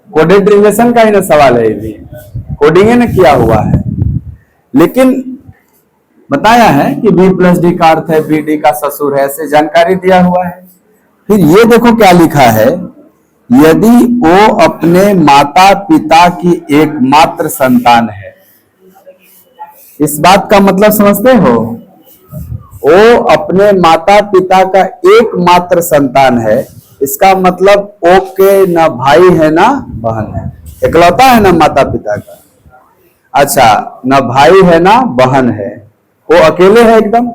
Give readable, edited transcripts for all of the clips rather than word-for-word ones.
Coded relation का ही ना सवाल है, ये कोडिंग ने किया हुआ है, लेकिन बताया है कि बी प्लस डी का अर्थ है बी डी का ससुर है, ऐसे जानकारी दिया हुआ है। फिर ये देखो क्या लिखा है, यदि वो अपने माता पिता की एकमात्र संतान है। इस बात का मतलब समझते हो? वो अपने माता पिता का एकमात्र संतान है, इसका मतलब ओ के न भाई है ना बहन है, इकलौता है ना माता पिता का। अच्छा, न भाई है ना बहन है, वो अकेले है एकदम।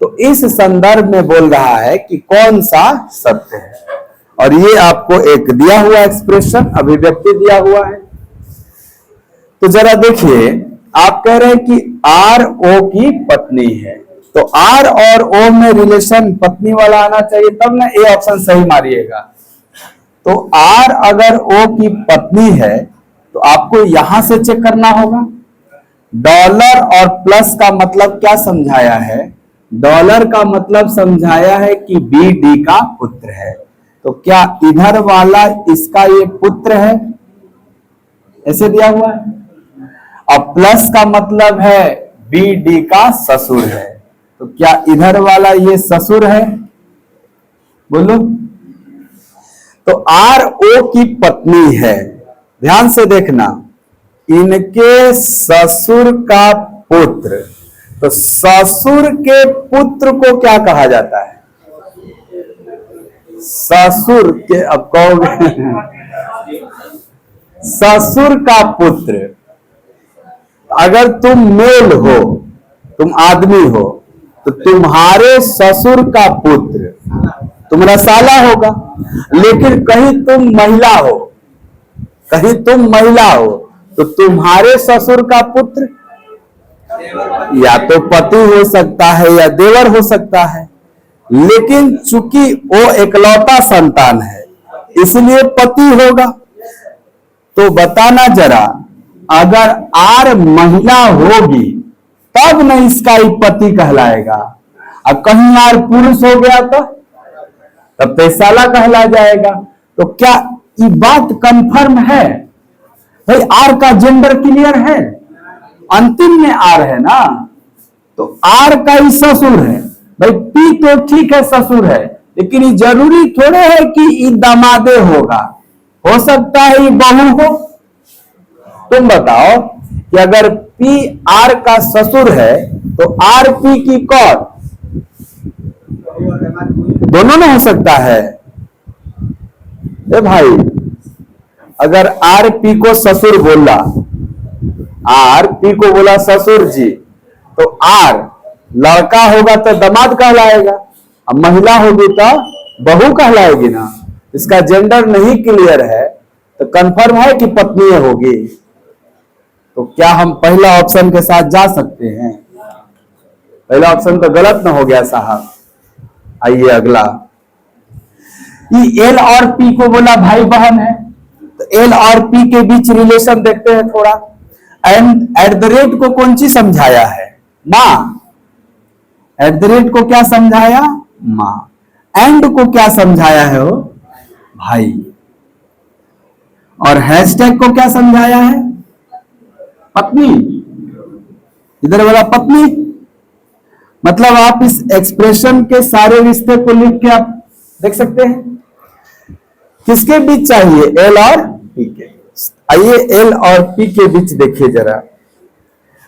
तो इस संदर्भ में बोल रहा है कि कौन सा सत्य है, और ये आपको एक दिया हुआ एक्सप्रेशन, अभिव्यक्ति दिया हुआ है। तो जरा देखिए, आप कह रहे हैं कि आर ओ की पत्नी है, तो आर और ओ में रिलेशन पत्नी वाला आना चाहिए, तब ना ए ऑप्शन सही मारिएगा। तो आर अगर ओ की पत्नी है तो आपको यहां से चेक करना होगा। डॉलर और प्लस का मतलब क्या समझाया है? डॉलर का मतलब समझाया है कि बी डी का पुत्र है, तो क्या इधर वाला इसका ये पुत्र है, ऐसे दिया हुआ है। और प्लस का मतलब है बी डी का ससुर है, तो क्या इधर वाला ये ससुर है? बोलो। तो आर ओ की पत्नी है, ध्यान से देखना, इनके ससुर का पुत्र। तो ससुर के पुत्र को क्या कहा जाता है? ससुर के, अब कहोगे ससुर का पुत्र। अगर तुम मेल हो, तुम आदमी हो, तो तुम्हारे ससुर का पुत्र तुम्हारा साला होगा। लेकिन कहीं तुम महिला हो, कहीं तुम महिला हो, तो तुम्हारे ससुर का पुत्र या तो पति हो सकता है या देवर हो सकता है, लेकिन चूंकि वो एकलौता संतान है इसलिए पति होगा। तो बताना जरा, अगर आर महिला होगी तब न इसका ही पति कहलाएगा, और कहीं आर पुरुष हो गया तो तब तो साला कहला जाएगा। तो क्या ये बात कंफर्म है भाई? आर का जेंडर क्लियर है, अंतिम में आर है ना, तो आर का ही ससुर है भाई। पी तो ठीक है ससुर है, लेकिन ये जरूरी थोड़े है कि ये दामादे होगा, हो सकता है ये बहू हो। तुम बताओ कि अगर पी आर का ससुर है तो आर पी की कौन? दोनों में हो सकता है। ए भाई, अगर आर पी को ससुर बोला, आर पी को बोला ससुर जी, तो आर लड़का होगा तो दामाद कहलाएगा, अब महिला होगी तो बहू कहलाएगी ना। इसका जेंडर नहीं क्लियर है तो कंफर्म है कि पत्नी होगी। तो क्या हम पहला ऑप्शन के साथ जा सकते हैं? पहला ऑप्शन तो गलत ना हो गया साहब। आइए अगला, एल और पी को बोला भाई बहन है, तो एल और पी के बीच रिलेशन देखते हैं थोड़ा। एंड एट द रेट को कौन सी समझाया है? माँ। एट द रेट को क्या समझाया? माँ। एंड को क्या समझाया है? वो भाई। और हैशटैग को क्या समझाया है? पत्नी। इधर वाला पत्नी। मतलब आप इस एक्सप्रेशन के सारे रिश्ते को लिख के आप देख सकते हैं। किसके बीच चाहिए? एल और पी के बीच। आइए एल और पी के बीच देखिए जरा।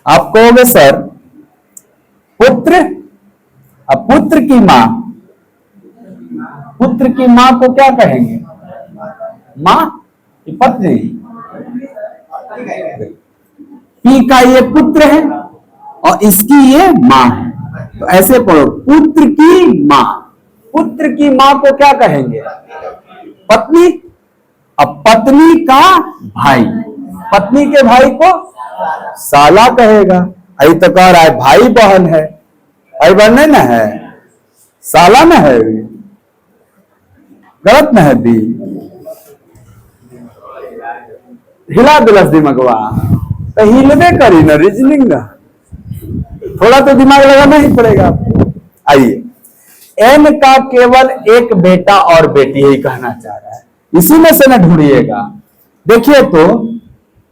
आप कहोगे सर पुत्र, अब पुत्र की मां, पुत्र की मां को क्या कहेंगे? मां की पत्नी। पी का ये पुत्र है और इसकी ये मां है, तो ऐसे पढ़ो, पुत्र की मां। पुत्र की मां को क्या कहेंगे? पत्नी। अब पत्नी का भाई, पत्नी के भाई को साला कहेगा। आई तो कह रहा है भाई बहन है, भाई बहन नहीं ना है, साला ना है, गलत ना है बी। हिला दिलस दिमागवा तो हिलने करी ना, रीजनिंग ना, थोड़ा तो दिमाग लगाना ही पड़ेगा आपको। आइए, एन का केवल एक बेटा और बेटी, यही कहना चाह रहा है, इसी में से ना ढूंढिएगा। देखिए तो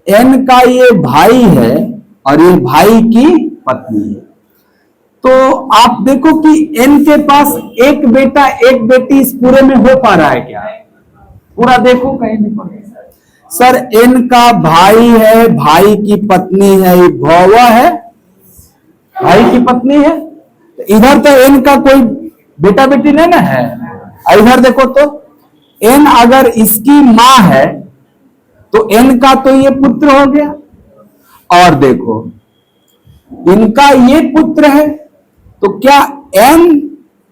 n का ये भाई है और ये भाई की पत्नी है। तो आप देखो कि n के पास एक बेटा एक बेटी इस पूरे में हो पा रहा है क्या? पूरा देखो, कहीं नहीं पड़ सर। n का भाई है, भाई की पत्नी है, ये भौवा है, भाई की पत्नी है। तो इधर तो n का कोई बेटा बेटी नहीं ना है। इधर देखो तो n अगर इसकी मां है तो n का तो ये पुत्र हो गया। और देखो इनका ये पुत्र है, तो क्या n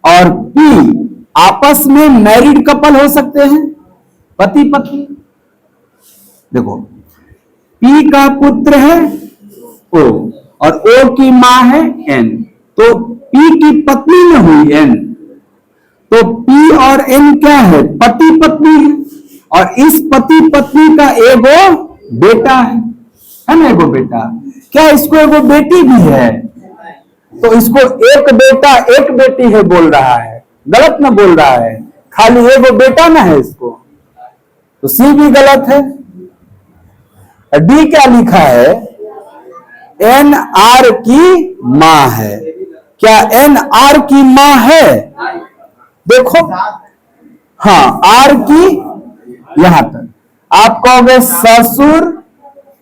और p आपस में मैरिड कपल हो सकते हैं, पति पत्नी? देखो p का पुत्र है o और o की मां है n, तो p की पत्नी में हुई n, तो p और n क्या है? पति पत्नी है। और इस पति पत्नी का एगो बेटा है ना, एगो बेटा। क्या इसको एगो बेटी भी है? तो इसको एक बेटा एक बेटी है बोल रहा है, गलत ना बोल रहा है, खाली एगो बेटा ना है इसको, तो सी भी गलत है। डी क्या लिखा है? एन आर की मां है। क्या एन आर की मां है? देखो हाँ, आर की यहां तक आप कहोगे ससुर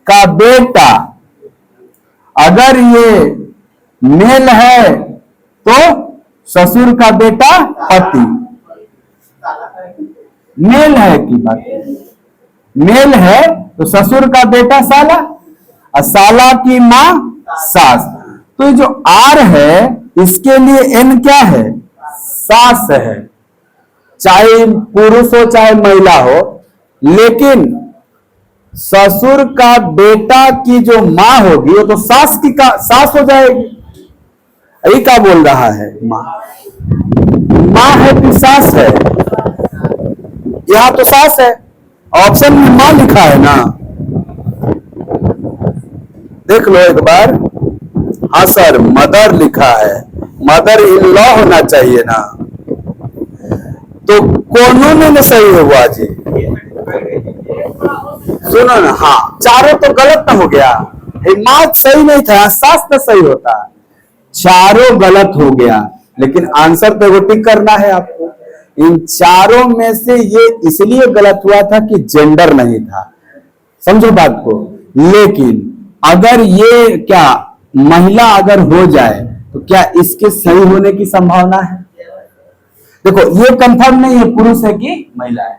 का बेटा, अगर ये मेल है तो ससुर का बेटा पति, मेल है की बात, मेल है तो ससुर का बेटा साला और साला की मां सास। तो जो आर है इसके लिए एन क्या है? सास है, चाहे पुरुष हो चाहे महिला हो। लेकिन ससुर का बेटा की जो मां होगी वो तो सास की सास हो जाएगी। यही क्या बोल रहा है? मां है कि सास है? यहां तो सास है, ऑप्शन में मां लिखा है ना, देख लो एक बार। हाँ सर, मदर लिखा है, मदर इन लॉ होना चाहिए ना। तो कौनों में सही हुआ जी? सुनो ना, हाँ चारों तो गलत ना हो गया, मां सही नहीं था, सास तो सही होता, चारों गलत हो गया। लेकिन आंसर तो टिक करना है आपको। इन चारों में से ये इसलिए गलत हुआ था कि जेंडर नहीं था, समझो बात को। लेकिन अगर ये क्या महिला अगर हो जाए तो क्या इसके सही होने की संभावना है? देखो ये कंफर्म नहीं है पुरुष है कि महिला है,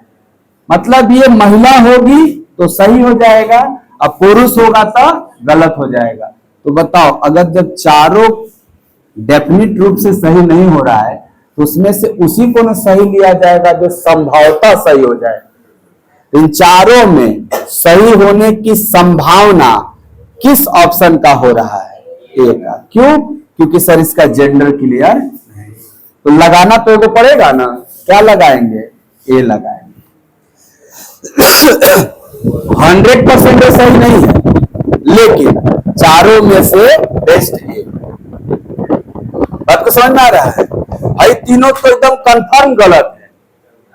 मतलब ये महिला होगी तो सही हो जाएगा और पुरुष होगा तो गलत हो जाएगा। तो बताओ, अगर जब चारों डेफिनिट रूप से सही नहीं हो रहा है तो उसमें से उसी को ना सही लिया जाएगा जो संभवतः सही हो जाए। इन चारों में सही होने की संभावना किस ऑप्शन का हो रहा है? ए का। क्यों? क्योंकि सर इसका जेंडर क्लियर है, तो लगाना तो को पड़ेगा ना। क्या लगाएंगे? ए लगाएंगे। 100% सही नहीं है, लेकिन चारों में से बेस्ट है। बात को समझ में आ रहा है भाई? तीनों तो एकदम कंफर्म गलत है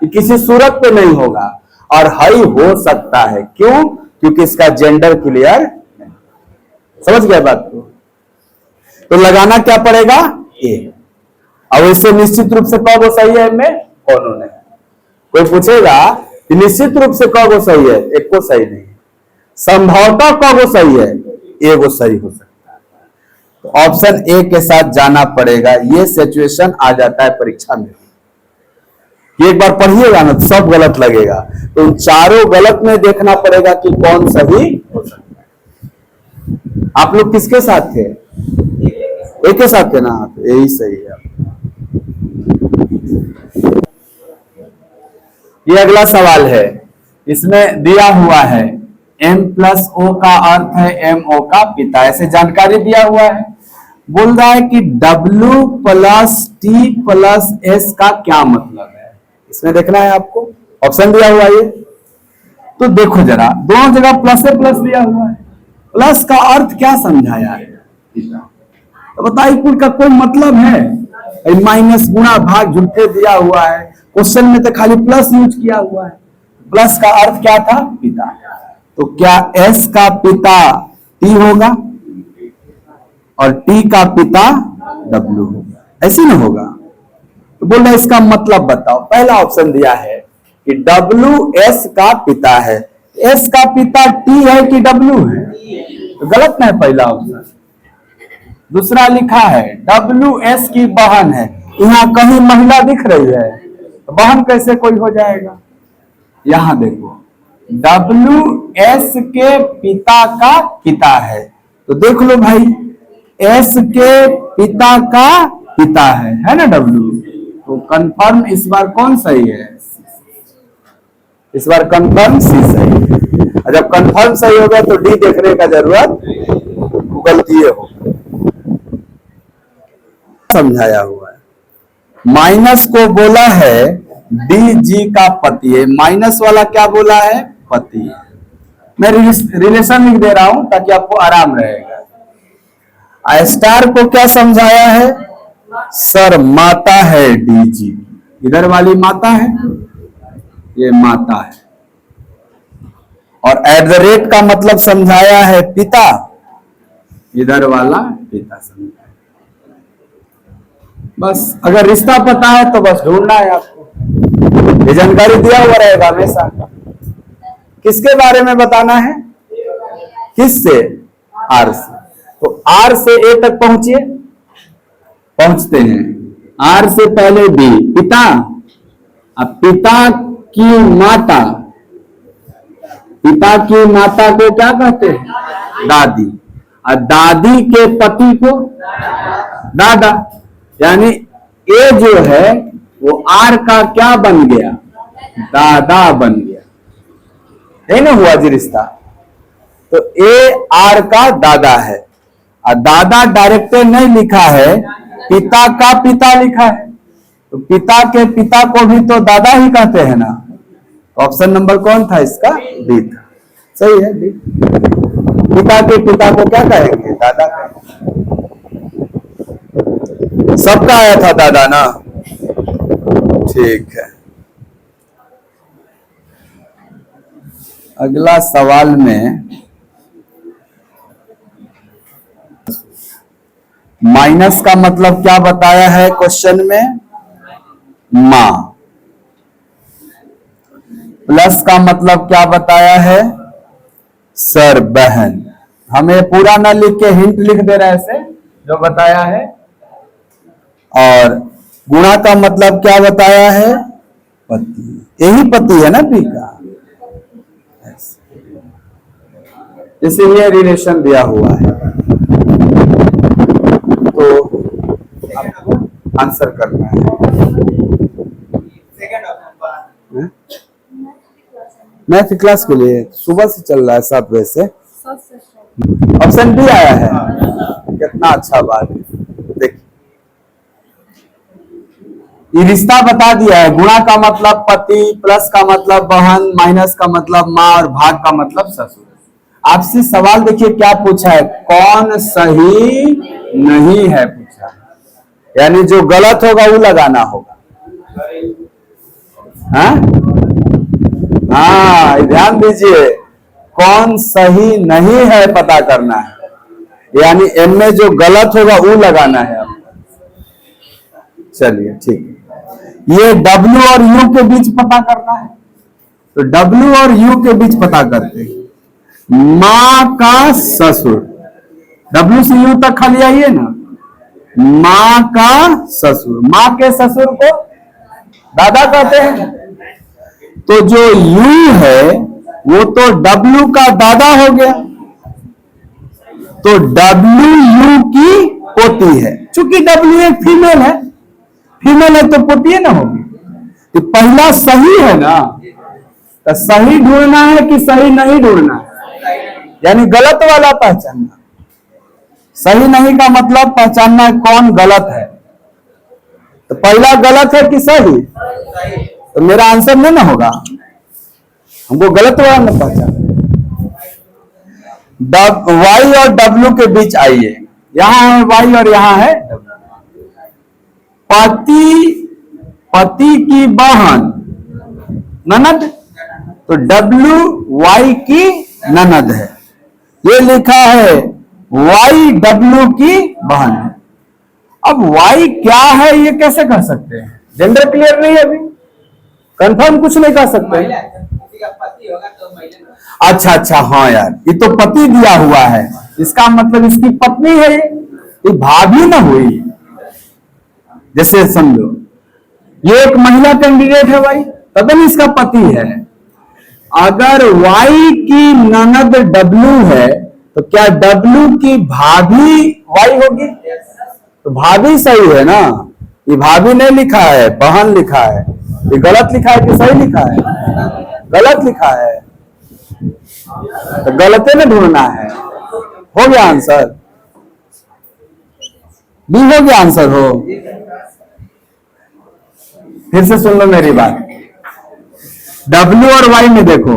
कि किसी सूरत पे नहीं होगा, और हाई हो सकता है। क्यों? क्योंकि इसका जेंडर क्लियर नहीं। समझ गए बात को? तो लगाना क्या पड़ेगा? ए। अब इससे निश्चित रूप से कौन वो सही है? इनमें कौन नहीं। कोई पूछेगा कि निश्चित रूप से कौन वो सही है? एक को सही नहीं, संभवतः कौन वो सही है? ए वो सही हो सकता है। तो ऑप्शन ए के साथ जाना पड़ेगा। ये सिचुएशन आ जाता है परीक्षा में, एक बार पढ़िएगा ना तो सब गलत लगेगा। तो उन चारों गलत में देखना पड़ेगा कि कौन सही हो सकता है। आप लोग किसके साथ थे? एक के साथ थे ना, तो यही सही है। ये अगला सवाल है, इसमें दिया हुआ है m+o का अर्थ है mo का पिता, ऐसे जानकारी दिया हुआ है। बोल रहा है कि w + t + s का क्या मतलब है? इसमें देखना है आपको, ऑप्शन दिया हुआ है। तो देखो जरा, दोनों जगह प्लस से प्लस दिया हुआ है। प्लस का अर्थ क्या समझाया है? तो बताइए, कुल का कोई मतलब है? माइनस गुणा भाग झूठे दिया हुआ है, क्वेश्चन में तो खाली प्लस यूज किया हुआ है। प्लस का अर्थ क्या था? पिता। तो क्या S का पिता T होगा और T का पिता W होगा? ऐसे ना होगा। तो बोल रहे इसका मतलब बताओ। पहला ऑप्शन दिया है कि W S का पिता है। S का पिता T है कि W है? तो गलत ना है पहला ऑप्शन। दूसरा लिखा है W S की बहन है। यहाँ कहीं महिला दिख रही है तो बहन कैसे कोई हो जाएगा? यहां देखो W S के पिता का पिता है, तो देख लो भाई S के पिता का पिता है ना W। तो कंफर्म इस बार कौन सही है? इस बार कंफर्म सी सही है। और जब कंफर्म सही हो गया तो डी देखने का जरूरत गलती हो समझाया हुआ है। माइनस को बोला है डी जी का पति है। माइनस वाला क्या बोला है? पति है। मैं रिलेशन लिख दे रहा हूं ताकि आपको आराम रहेगा। स्टार को क्या समझाया है? सर माता है डी जी। इधर वाली माता है, ये माता है। और एट द रेट का मतलब समझाया है पिता, इधर वाला पिता समझाया। बस अगर रिश्ता पता है तो बस ढूंढना है आपको। ये जानकारी दिया हुआ रहेगा हमेशा। किसके बारे में बताना है? किससे? आर से। तो आर से ए तक पहुंचिए। पहुंचते हैं। आर से पहले बी पिता, अब पिता की माता, पिता की माता को क्या कहते हैं? दादी। और दादी के पति को दादा। यानी ए जो है वो आर का क्या बन गया? दादा बन गया। है ना हुआ जी रिश्ता। तो ए आर का दादा है और दादा डायरेक्टर नहीं लिखा है, पिता का पिता लिखा है। तो पिता के पिता को भी तो दादा ही कहते हैं ना। ऑप्शन नंबर कौन था इसका? डी था। सही है डी। पिता के पिता को क्या कहेंगे? दादा कहेंगे। सबका आया था दादा ना। ठीक है। अगला सवाल में माइनस का मतलब क्या बताया है क्वेश्चन में? मां। प्लस का मतलब क्या बताया है? सर बहन। हमें पूरा ना लिख के हिंट लिख दे रहा है ऐसे जो बताया है। और गुणा का मतलब क्या बताया है? पति। यही पति है ना पी का, इसीलिए रिलेशन दिया हुआ है। तो आपको आंसर करना है। मैथ क्लास के लिए सुबह से चल रहा है 7 बजे से। ऑप्शन बी आया है। कितना अच्छा बात है। देखिए ये रिश्ता बता दिया है। गुणा का मतलब पति, प्लस का मतलब बहन, माइनस का मतलब माँ और भाग का मतलब ससुर। आपसे सवाल देखिए क्या पूछा है? कौन सही नहीं है पूछा है। यानी जो गलत होगा वो लगाना होगा। हाँ ध्यान दीजिए, कौन सही नहीं है पता करना है। यानी एम में जो गलत होगा वो लगाना है आपको। चलिए ठीक है। ये W और U के बीच पता करना है। तो W और U के बीच पता करते हैं। मां का ससुर, W से U तक खाली आइए ना। मां का ससुर, मां के ससुर को दादा कहते हैं। तो जो U है वो तो W का दादा हो गया। तो W U की पोती है। चूंकि W एक फीमेल है, फीमेल है तो पोती है ना होगी। तो पहला सही है ना, तो सही ढूंढना है कि सही नहीं ढूंढना है? यानी गलत वाला पहचानना। सही नहीं का मतलब पहचानना है कौन गलत है। तो पहला गलत है कि सही? तो मेरा आंसर नहीं ना होगा। हमको गलत वाला ना पहचान। Y और W के बीच आइए। यहां है Y और यहां है W। पति की बहन ननद, तो W Y की ननद है। ये लिखा है वाई डब्ल्यू की बहन है। अब वाई क्या है ये कैसे कह सकते हैं? जेंडर क्लियर नहीं है, अभी कंफर्म कुछ नहीं कर सकते। अच्छा अच्छा, हाँ यार, ये तो पति दिया हुआ है, इसका मतलब इसकी पत्नी है, ये भाभी ना हुई। जैसे समझो ये एक महिला कैंडिडेट है भाई, तदन इसका पति है। अगर वाई की ननद डब्ल्यू है तो क्या डब्ल्यू की भाभी वाई होगी? तो भाभी सही है ना, ये भाभी नहीं लिखा है, बहन लिखा है। ये गलत लिखा है कि सही लिखा है? गलत लिखा है, तो गलते में ढूंढना है। हो गया आंसर, बी हो गया आंसर। हो, फिर से सुन लो मेरी बात। डब्ल्यू और वाई में देखो,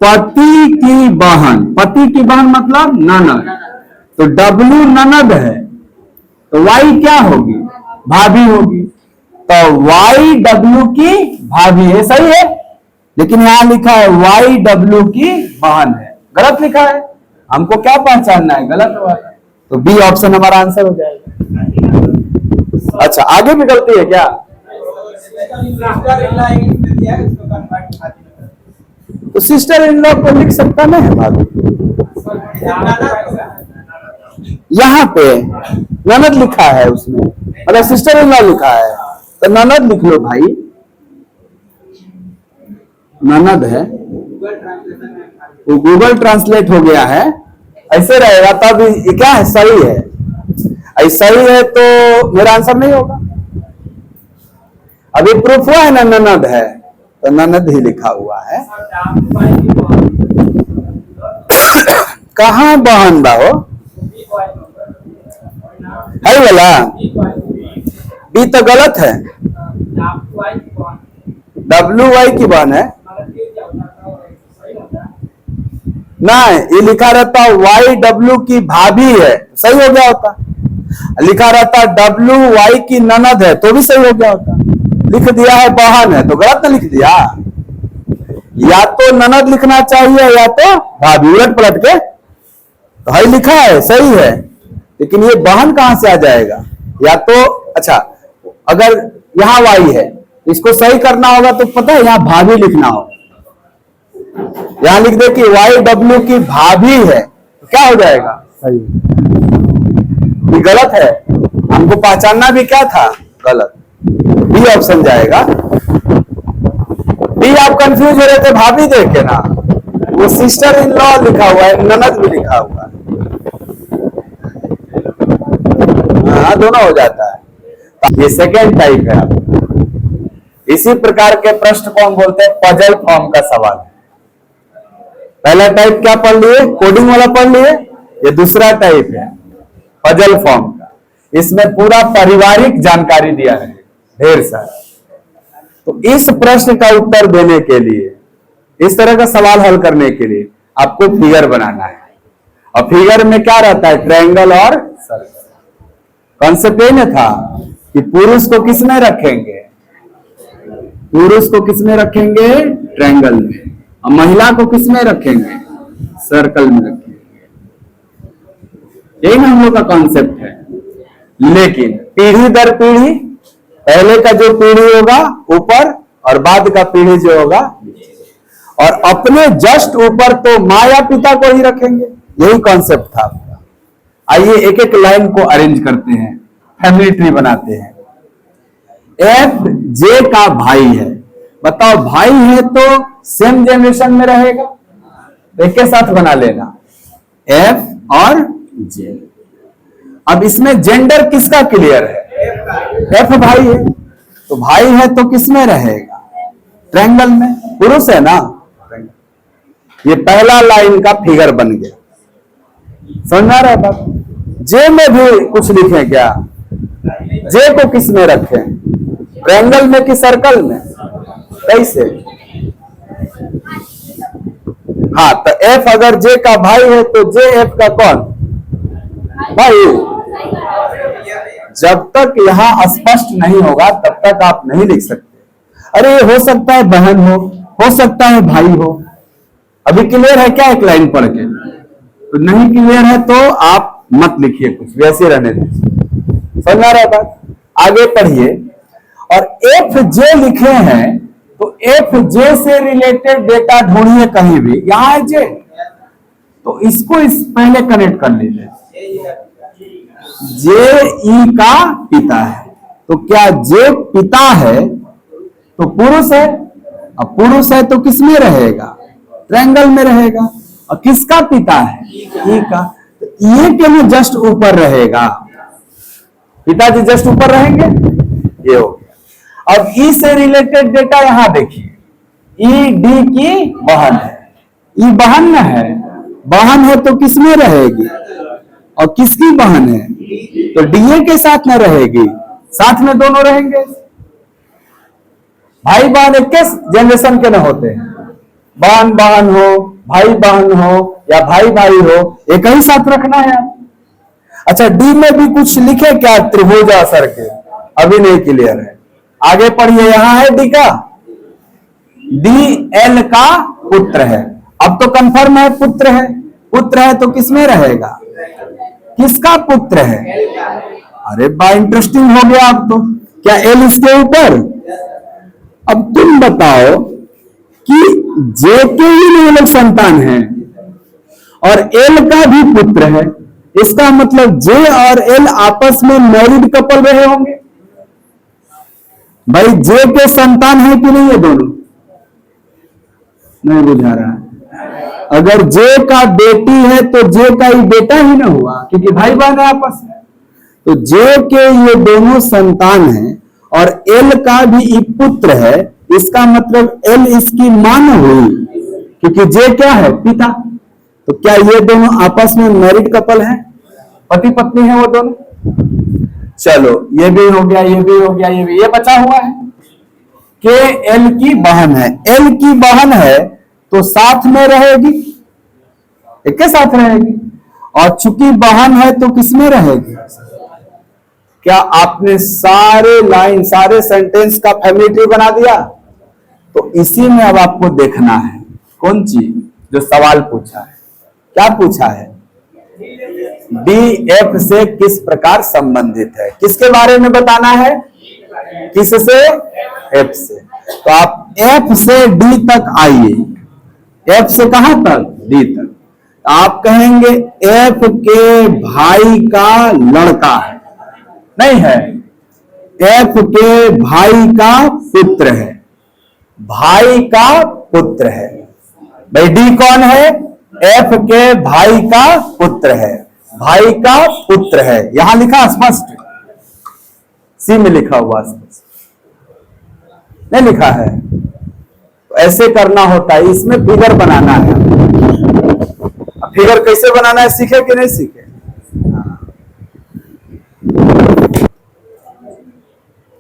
पति की बहन, पति की बहन मतलब ननद, तो डब्ल्यू ननद है तो वाई क्या होगी? भाभी होगी। तो वाई डब्ल्यू की भाभी है, सही है। लेकिन यहां लिखा है वाई डब्ल्यू की बहन है, गलत लिखा है। हमको क्या पहचानना है? गलत हुआ, तो बी ऑप्शन हमारा आंसर हो जाएगा। अच्छा, आगे भी गलती है क्या? तो सिस्टर इन लॉ को लिख सकता नहीं है भाभी? यहाँ पे ननद लिखा है, उसमें मतलब सिस्टर इन लॉ लिखा है, तो ननद लिख लो भाई, ननद है। वो गूगल ट्रांसलेट हो गया है, ऐसे रहेगा तब ये क्या है? सही है। ऐसा ही है तो मेरा आंसर नहीं होगा। अभी प्रूफ हुआ है ना ननद है, तो ननद ही लिखा हुआ है। कहाँ बहन बाहो है वाला? बी तो गलत है, डब्ल्यू वाई की बहन है ना। ये लिखा रहता वाई डब्ल्यू की भाभी है, सही हो गया होता। लिखा रहता डब्ल्यू वाई की ननद है, तो भी सही हो गया होता। लिख दिया है बहन है, तो गलत ना लिख दिया। या तो ननद लिखना चाहिए या तो भाभी, उलट पलट के तो है लिखा है, सही है। लेकिन ये बहन कहां से आ जाएगा? या तो अच्छा, अगर यहां वाई है, इसको सही करना होगा तो पता है यहां भाभी लिखना होगा। यहां लिख दे कि वाई डब्ल्यू की भाभी है, तो क्या हो जाएगा? सही। ये गलत है, हमको पहचानना भी क्या था? गलत। बी ऑप्शन जाएगा। बी आप कंफ्यूज हो रहे थे भाभी देख के ना, वो सिस्टर इन लॉ लिखा हुआ है, ननद भी लिखा हुआ है। हाँ, दोनों हो जाता है। ये सेकेंड टाइप है आपका। इसी प्रकार के प्रश्न को हम बोलते हैं पजल फॉर्म का सवाल। पहला टाइप क्या पढ़ लिए? कोडिंग वाला पढ़ लिए। ये दूसरा टाइप है पजल फॉर्म का। इसमें पूरा पारिवारिक जानकारी दिया है, ढेर सारा। तो इस प्रश्न का उत्तर देने के लिए, इस तरह का सवाल हल करने के लिए आपको फिगर बनाना है। और फिगर में क्या रहता है? ट्रायंगल और सर्कल। कॉन्सेप्ट ये था कि पुरुष को किस में रखेंगे? पुरुष को किस में रखेंगे? ट्रायंगल में। और महिला को किस में रखेंगे? सर्कल में रखेंगे। यही ना हम लोग का कॉन्सेप्ट है। लेकिन पीढ़ी दर पीढ़ी, पहले का जो पीढ़ी होगा ऊपर और बाद का पीढ़ी जो होगा, और अपने जस्ट ऊपर तो माँ या पिता को ही रखेंगे। यही कॉन्सेप्ट था आपका। आइए एक एक लाइन को अरेंज करते हैं, फैमिली ट्री बनाते हैं। एफ जे का भाई है, बताओ भाई है तो सेम जनरेशन में रहेगा, एक के साथ बना लेना एफ और जे। अब इसमें जेंडर किसका क्लियर है? एफ भाई है, तो भाई है तो किस में रहेगा? ट्रायंगल में। पुरुष है ना। ये पहला लाइन का फिगर बन गया, समझ आ रहा है बात? जे में भी कुछ लिखें क्या? जे को किस में रखें? ट्रायंगल में कि सर्कल में? कैसे? हाँ, तो एफ अगर जे का भाई है तो जे एफ का कौन? भाई। जब तक यहां स्पष्ट नहीं होगा तब तक आप नहीं लिख सकते। अरे हो सकता है बहन हो सकता है भाई हो, अभी क्लियर है क्या एक लाइन पढ़ के? तो नहीं क्लियर है तो आप मत लिखिए, कुछ वैसे रहने दीजिए। समझ आ रहा है बात? आगे पढ़िए। और एफ जे लिखे हैं तो एफ जे से रिलेटेड डेटा ढूंढिए कहीं भी। यहां है जे, तो इसको इस पहले कनेक्ट कर लीजिए। जे ई का पिता है, तो क्या जे पिता है तो पुरुष है। अब पुरुष है तो किस में रहेगा? ट्रायंगल में रहेगा। और किसका पिता है? ई का। तो ये क्यों जस्ट ऊपर रहेगा? पिताजी जस्ट ऊपर रहेंगे, ये हो गया। अब ई से रिलेटेड डेटा यहां देखिए, ई डी की बहन है। ई बहन न है, बहन है तो किस में रहेगी? और किसकी बहन है? तो डीए के साथ में रहेगी, साथ में दोनों रहेंगे। भाई बहन एक जनरेशन के न होते हैं, बहन बहन हो, भाई बहन हो या भाई भाई हो, एक ही साथ रखना है। अच्छा, डी में भी कुछ लिखे क्या त्रिभुज असर के? अभी नहीं क्लियर है, आगे पढ़िए। यहां है डी का, डी एल का पुत्र है। अब तो कंफर्म है पुत्र है, पुत्र है तो किसमें रहेगा? किसका पुत्र है? अरे बा इंटरेस्टिंग हो गया। अब तो क्या एल इसके ऊपर? अब तुम बताओ कि जे के ही लोग संतान है और एल का भी पुत्र है, इसका मतलब जे और एल आपस में मैरिड कपल रहे होंगे। भाई जे के संतान है कि नहीं? ये दोनों नहीं बुझा रहा है। अगर जे का बेटी है तो जे का ही बेटा ही ना हुआ, क्योंकि भाई बहन है आपस में। तो जे के ये दोनों संतान हैं और एल का भी एक पुत्र है, इसका मतलब एल इसकी मां हुई, क्योंकि जे क्या है? पिता। तो क्या ये दोनों आपस में मैरिड कपल है? पति पत्नी है वो दोनों? चलो ये भी हो गया, ये भी हो गया, ये भी। ये बचा हुआ है के एल की बहन है। एल की बहन है तो साथ में रहेगी, एक के साथ रहेगी। और चूंकि बहन है तो किसमें रहेगी? क्या आपने सारे लाइन, सारे सेंटेंस का फैमिली ट्री बना दिया? तो इसी में अब आपको देखना है कौन चीज जो सवाल पूछा है। क्या पूछा है? डी एफ से किस प्रकार संबंधित है, किसके बारे में बताना है? किससे? एफ से। तो आप एफ से डी तक आइए। एफ से कहां तक? डी तक। आप कहेंगे एफ के भाई का लड़का है, नहीं है, एफ के भाई का पुत्र है, भाई का पुत्र है। भाई डी कौन है? एफ के भाई का पुत्र है, भाई का पुत्र है। यहां लिखा स्पष्ट, सी में लिखा हुआ स्पष्ट नहीं लिखा है। तो ऐसे करना होता है, इसमें फिगर बनाना है। फिगर कैसे बनाना है सीखे कि नहीं सीखे?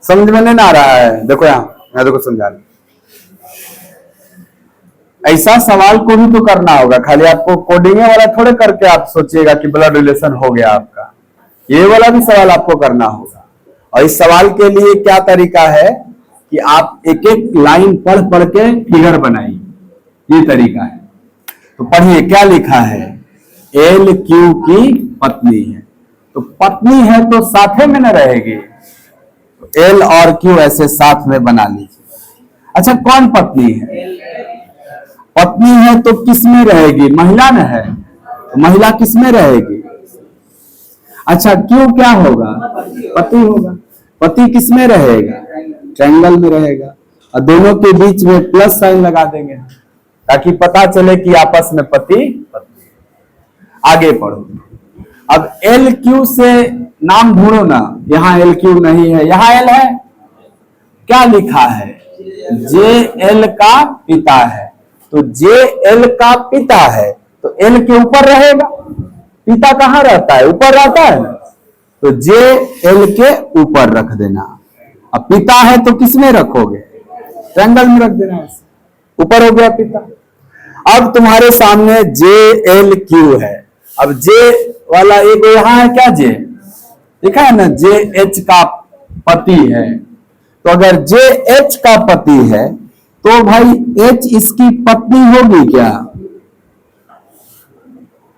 समझ में नहीं आ रहा है? देखो यहां देखो समझा रहा। ऐसा सवाल को भी तो करना होगा, खाली आपको कोडिंग वाला थोड़े करके आप सोचिएगा कि ब्लड रिलेशन हो गया आपका। ये वाला भी सवाल आपको करना होगा। और इस सवाल के लिए क्या तरीका है कि आप एक एक लाइन पढ़ पढ़ के फिगर बनाइए, ये तरीका है। तो पढ़िए क्या लिखा है? एल क्यू की पत्नी है, तो पत्नी है तो साथे में न रहेगी, तो एल और क्यू ऐसे साथ में बना लीजिए। अच्छा, कौन पत्नी है? पत्नी है तो किस में रहेगी? महिला न है, तो महिला किस में रहेगी? अच्छा, क्यों क्या होगा? पति होगा। पति किस में रहेगा? ट्रायंगल में रहेगा। और दोनों के बीच में प्लस साइन लगा देंगे ताकि पता चले कि आपस में पति पत्नी। आगे पढ़ो। अब एल क्यू से नाम ढूंढो ना। यहां एल क्यू नहीं है, यहां एल है। क्या लिखा है? जे एल का पिता है, तो जे एल का पिता है तो एल के ऊपर रहेगा। पिता कहां रहता है? ऊपर रहता है ना, तो जे एल के ऊपर रख देना। अब पिता है तो किस में रखोगे? ट्रायंगल में रख देना, ऊपर हो गया पिता। अब तुम्हारे सामने जे एल क्यू है। अब जे वाला एक यहां है, क्या जे लिखा है ना? जे एच का पति है। तो अगर जे एच का पति है तो भाई एच इसकी पत्नी होगी क्या?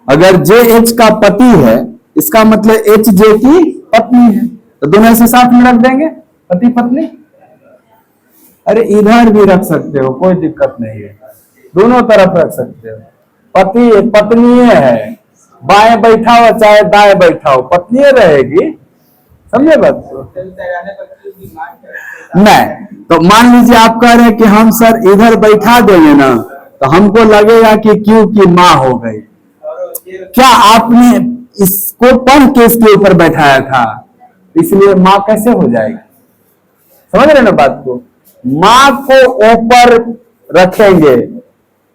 अगर जे एच का पति है, इसका मतलब एच जे की पत्नी है, तो दोनों ऐसे साथ में रख देंगे, पति पत्नी। अरे इधर भी रख सकते हो, कोई दिक्कत नहीं है, दोनों तरफ रख सकते हो। पति पत्नी है, बाएं बैठा हो चाहे दाएं बैठा हो, पत्नी रहेगी, समझे बात को? नहीं तो मान लीजिए आप कह रहे हैं कि हम सर इधर बैठा देंगे ना, तो हमको लगेगा कि क्यों की माँ हो गई। क्या आपने इसको पढ़ के इसके ऊपर बैठाया था, इसलिए माँ कैसे हो जाएगी? समझ रहे ना बात को? माँ को ऊपर रखेंगे,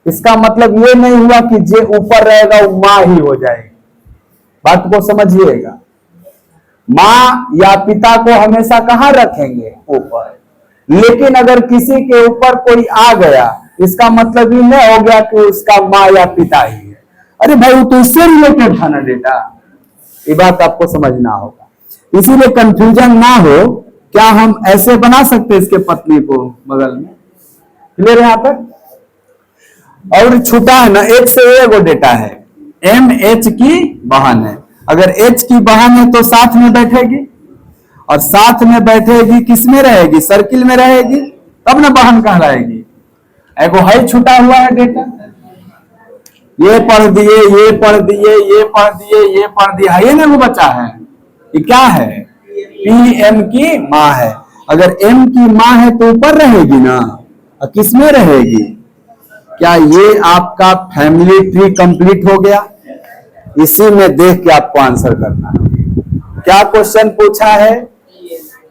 इसका मतलब ये नहीं हुआ कि जे ऊपर रहेगा वो माँ ही हो जाएगी। बात को समझिएगा, माँ या पिता को हमेशा कहां रखेंगे? ऊपर। लेकिन अगर किसी के ऊपर कोई आ गया, इसका मतलब ये नहीं हो गया कि उसका माँ या पिता ही है। अरे भाई वो तो इससे रिलेटेड था ना डेटा, ये बात आपको समझना होगा। इसीलिए कंफ्यूजन ना हो, क्या हम ऐसे बना सकते इसके पत्नी को बगल में? क्लियर है यहाँ तक? और छूटा है ना, एक से एक वो डेटा है, एम एच की बहन है। अगर एच की बहन है तो साथ में बैठेगी, और साथ में बैठेगी किस में रहेगी? सर्किल में रहेगी, तब ना बहन कहलाएगी। एगो है छूटा हुआ है डेटा, ये पढ़ दिए, ये पढ़ दिए, ये पढ़ दिए, ये पढ़ दिया, ये ना वो बचा है। ये क्या है? पी एम की माँ है। अगर एम की माँ है तो ऊपर रहेगी ना, और किस में रहेगी? क्या ये आपका फैमिली ट्री कंप्लीट हो गया? इसी में देख के आपको आंसर करना है। क्या क्वेश्चन पूछा है?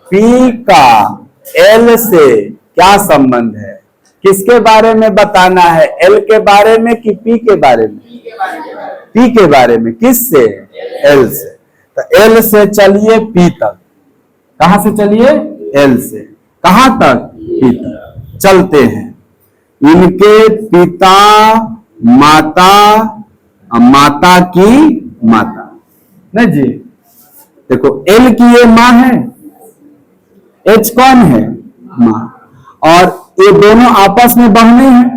पी का एल से क्या संबंध है? किसके बारे में बताना है? एल के बारे में कि पी के बारे में? पी के बारे में। किससे? एल से। तो एल से चलिए पी तक। कहां से चलिए? एल से। कहां तक? पी तक चलते हैं। इनके पिता माता, माता की माता, नहीं जी, देखो एल की ये माँ है, एच कौन है? माँ, और ये दोनों आपस में बहनें हैं,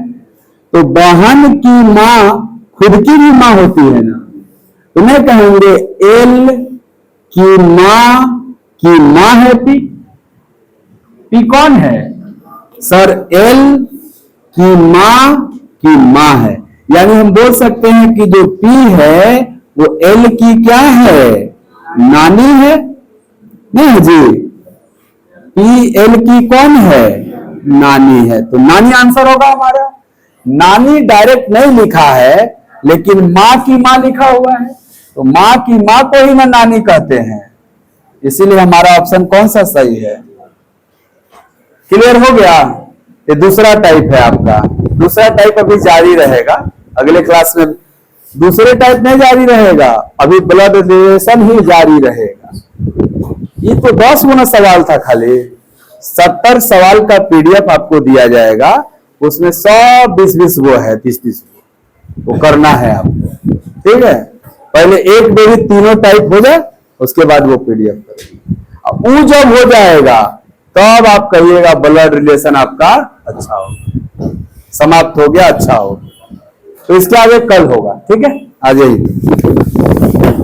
तो बहन की माँ खुद की भी माँ होती है ना, तो नहीं कहेंगे एल की माँ है पी। पी कौन है? सर एल की माँ है। यानी हम बोल सकते हैं कि जो पी है वो एल की क्या है? नानी है। नहीं जी, पी एल की कौन है? नानी है। तो नानी आंसर होगा हमारा। नानी डायरेक्ट नहीं लिखा है, लेकिन माँ की माँ लिखा हुआ है, तो माँ की माँ को ही ना नानी कहते हैं, इसीलिए हमारा ऑप्शन कौन सा सही है? क्लियर हो गया? ये दूसरा टाइप है आपका। दूसरा टाइप अभी जारी रहेगा, अगले क्लास में दूसरे टाइप नहीं जारी रहेगा, अभी ब्लड रिलेशन ही जारी रहेगा। ये तो 10 गुना सवाल था, खाली 70 सवाल का पीडीएफ आपको दिया जाएगा, उसमें 100 20 वो है, 30 वो करना है आपको। ठीक है, पहले एक बेरी तीनों टाइप हो जाए, उसके बाद वो पीडीएफ करेंगे। अब वो जब हो जाएगा तब आप कहिएगा ब्लड रिलेशन आपका अच्छा हो, समाप्त हो गया, अच्छा हो। तो इसके आगे कल होगा। ठीक है, आ जाइए।